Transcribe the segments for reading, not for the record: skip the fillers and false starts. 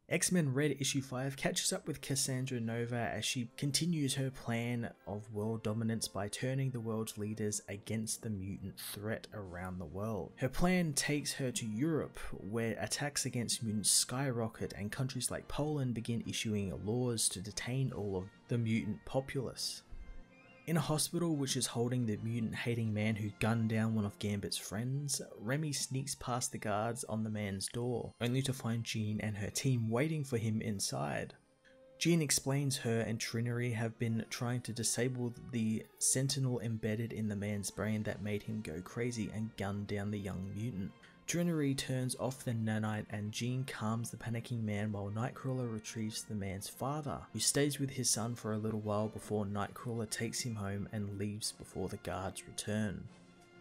X-Men Red issue 5 catches up with Cassandra Nova as she continues her plan of world dominance by turning the world's leaders against the mutant threat around the world. Her plan takes her to Europe, where attacks against mutants skyrocket and countries like Poland begin issuing laws to detain all of the mutant populace. In a hospital which is holding the mutant-hating man who gunned down one of Gambit's friends, Remy sneaks past the guards on the man's door, only to find Jean and her team waiting for him inside. Jean explains her and Trinity have been trying to disable the sentinel embedded in the man's brain that made him go crazy and gun down the young mutant. Trinity turns off the nanite and Jean calms the panicking man while Nightcrawler retrieves the man's father, who stays with his son for a little while before Nightcrawler takes him home and leaves before the guards return.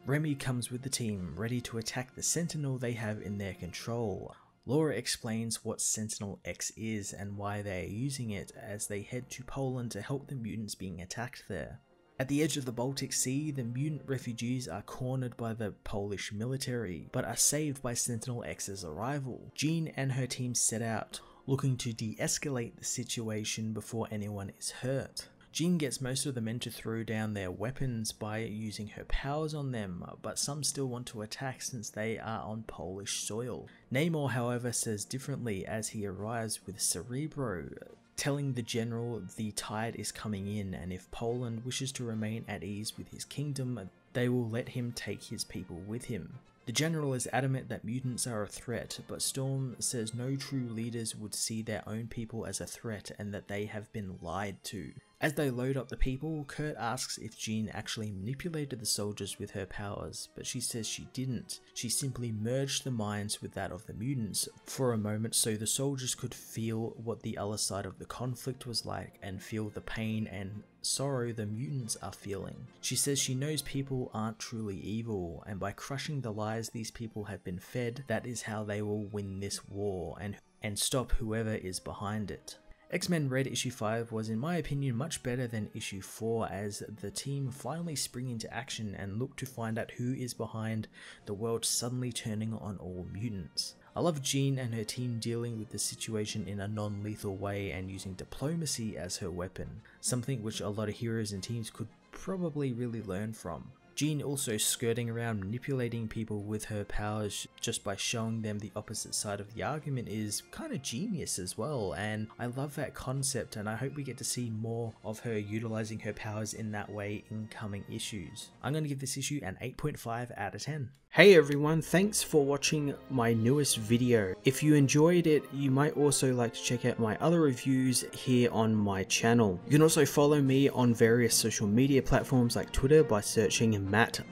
Remy comes with the team, ready to attack the Sentinel they have in their control. Laura explains what Sentinel X is and why they are using it as they head to Poland to help the mutants being attacked there. At the edge of the Baltic Sea, the mutant refugees are cornered by the Polish military, but are saved by Sentinel X's arrival. Jean and her team set out, looking to de-escalate the situation before anyone is hurt. Jean gets most of the men to throw down their weapons by using her powers on them, but some still want to attack since they are on Polish soil. Namor, however, says differently as he arrives with Cerebro, telling the general the tide is coming in and if Poland wishes to remain at ease with his kingdom, they will let him take his people with him. The general is adamant that mutants are a threat, but Storm says no true leaders would see their own people as a threat and that they have been lied to. As they load up the people, Kurt asks if Jean actually manipulated the soldiers with her powers, but she says she didn't. She simply merged the minds with that of the mutants for a moment so the soldiers could feel what the other side of the conflict was like and feel the pain and sorrow the mutants are feeling. She says she knows people aren't truly evil, and by crushing the lies these people have been fed, that is how they will win this war and stop whoever is behind it. X-Men Red issue 5 was in my opinion much better than issue 4 as the team finally spring into action and look to find out who is behind the world suddenly turning on all mutants. I love Jean and her team dealing with the situation in a non-lethal way and using diplomacy as her weapon, something which a lot of heroes and teams could probably really learn from. Jean also skirting around manipulating people with her powers just by showing them the opposite side of the argument is kind of genius as well, and I love that concept and I hope we get to see more of her utilizing her powers in that way in coming issues. I'm going to give this issue an 8.5 out of 10. Hey everyone, thanks for watching my newest video. If you enjoyed it, you might also like to check out my other reviews here on my channel. You can also follow me on various social media platforms like Twitter by searching Matt_FOS,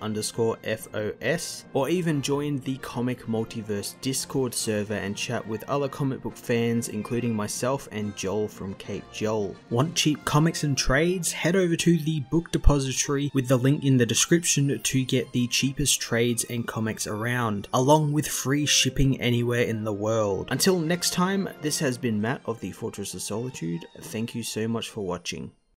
or even join the Comic Multiverse Discord server and chat with other comic book fans including myself and Joel from Cape Joel. Want cheap comics and trades? Head over to the book depository with the link in the description to get the cheapest trades and comics around, along with free shipping anywhere in the world. Until next time, this has been Matt of the Fortress of Solitude. Thank you so much for watching.